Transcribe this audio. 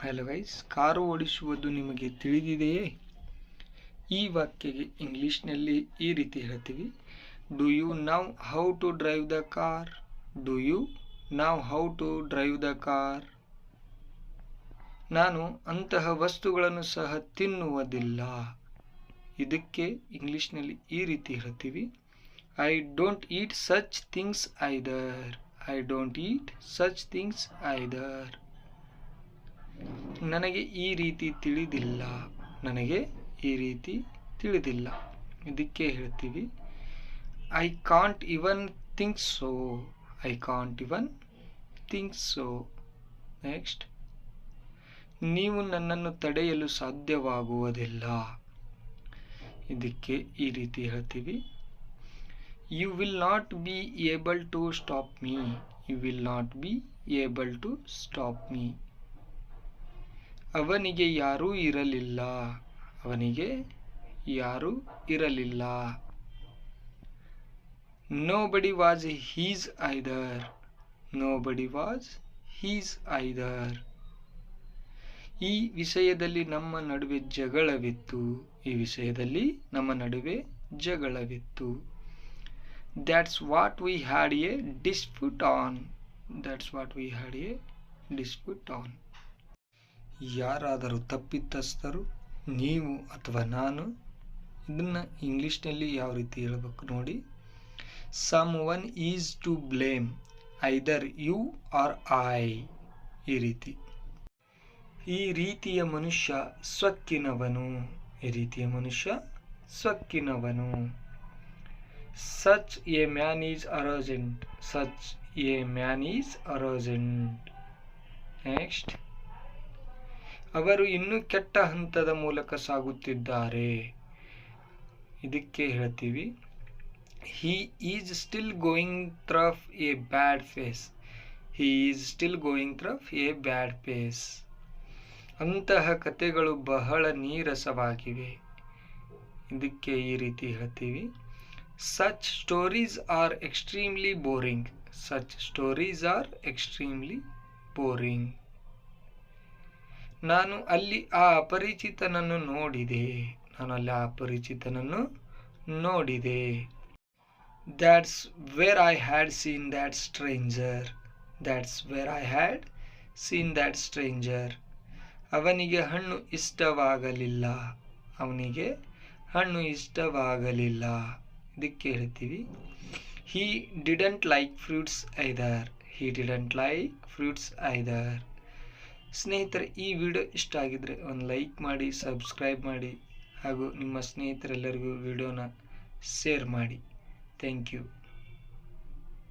Hello guys, car ಓಡಿಸುವುದು ನಿಮಗೆ ತಿಳಿದಿದೆಯೇ? ಈ ವಾಕ್ಯಕ್ಕೆ ಇಂಗ್ಲಿಷ್ನಲ್ಲಿ ಈ ರೀತಿ ಹೇಳ್ತೀವಿ, do you know how to drive the car? Do you know how to drive the car? ನಾನು ಅಂತಹ ವಸ್ತುಗಳನ್ನು ಸಹ ತಿನ್ನುವುದಿಲ್ಲ. ಇದಕ್ಕೆ ಇಂಗ್ಲಿಷ್ನಲ್ಲಿ ಈ ರೀತಿ ಹೇಳ್ತೀವಿ, I don't eat such things either. I don't eat such things either. ನನಗೆ ಈ ರೀತಿ ತಿಳಿದಿಲ್ಲ. ನನಗೆ ಈ ರೀತಿ ತಿಳಿದಿಲ್ಲ. ಇದಕ್ಕೆ ಹೇಳ್ತೀವಿ, I can't even think so. I can't even think so. Next, ನೀವು ನನ್ನನ್ನು ತಡೆಯಲು ಸಾಧ್ಯವಾಗುವುದಿಲ್ಲ. ಇದಕ್ಕೆ ಈ ರೀತಿ ಹೇಳ್ತೀವಿ, you will not be able to stop me. You will not be able to stop me. ಅವನಿಗೆ ಯಾರೂ ಇರಲಿಲ್ಲ. ಅವನಿಗೆ ಯಾರೂ ಇರಲಿಲ್ಲ. Nobody was his either. Nobody was his either. ಈ ವಿಷಯದಲ್ಲಿ ನಮ್ಮ ನಡುವೆ ಜಗಳವಿತ್ತು. ಈ ವಿಷಯದಲ್ಲಿ ನಮ್ಮ ನಡುವೆ ಜಗಳವಿತ್ತು. That's what we had a dispute on. That's what we had a dispute on. ಯಾರಾದರೂ ತಪ್ಪಿತಸ್ಥರು, ನೀವು ಅಥವಾ ನಾನು. ಇದನ್ನು ಇಂಗ್ಲಿಷ್ನಲ್ಲಿ ಯಾವ ರೀತಿ ಹೇಳಬೇಕು ನೋಡಿ, someone is to blame, either you are I. ಈ ರೀತಿ. ಈ ರೀತಿಯ ಮನುಷ್ಯ ಸ್ವಕ್ಕಿನವನು. ಈ ರೀತಿಯ ಮನುಷ್ಯ ಸ್ವಕ್ಕಿನವನು. Such a man is arrogant. Such a man is arrogant. Next, ಅವರು ಇನ್ನೂ ಕೆಟ್ಟ ಹಂತದ ಮೂಲಕ ಸಾಗುತ್ತಿದ್ದಾರೆ. ಇದಕ್ಕೆ ಹೇಳ್ತೀವಿ, he is still going through a bad phase. He is still going through a bad phase. ಅಂತಹ ಕಥೆಗಳು ಬಹಳ ನೀರಸವಾಗಿವೆ. ಇದಕ್ಕೆ ಈ ರೀತಿ ಹೇಳ್ತೀವಿ, such stories are extremely boring. Such stories are extremely boring. ನಾನು ಅಲ್ಲಿ ಆ ಅಪರಿಚಿತನನ್ನು ನೋಡಿದೆ. ನಾನು ಅಲ್ಲಿ ಆ ಅಪರಿಚಿತನನ್ನು ನೋಡಿದೆ. That's where I had seen that stranger. That's where I had seen that stranger. ಅವನಿಗೆ ಹಣ್ಣು ಇಷ್ಟವಾಗಲಿಲ್ಲ. ಅವನಿಗೆ ಹಣ್ಣು ಇಷ್ಟವಾಗಲಿಲ್ಲ. ಇದಕ್ಕೆ ಹೇಳ್ತೀವಿ, he didn't like fruits either. He didn't like fruits either. ಸ್ನೇಹಿತರೆ, ಈ ವಿಡಿಯೋ ಇಷ್ಟ ಆಗಿದ್ರೆ ಒಂದು ಲೈಕ್ ಮಾಡಿ, ಸಬ್ಸ್ಕ್ರೈಬ್ ಮಾಡಿ, ಹಾಗೂ ನಿಮ್ಮ ಸ್ನೇಹಿತರೆಲ್ಲರಿಗೂ ವಿಡಿಯೋನ ಶೇರ್ ಮಾಡಿ. Thank you.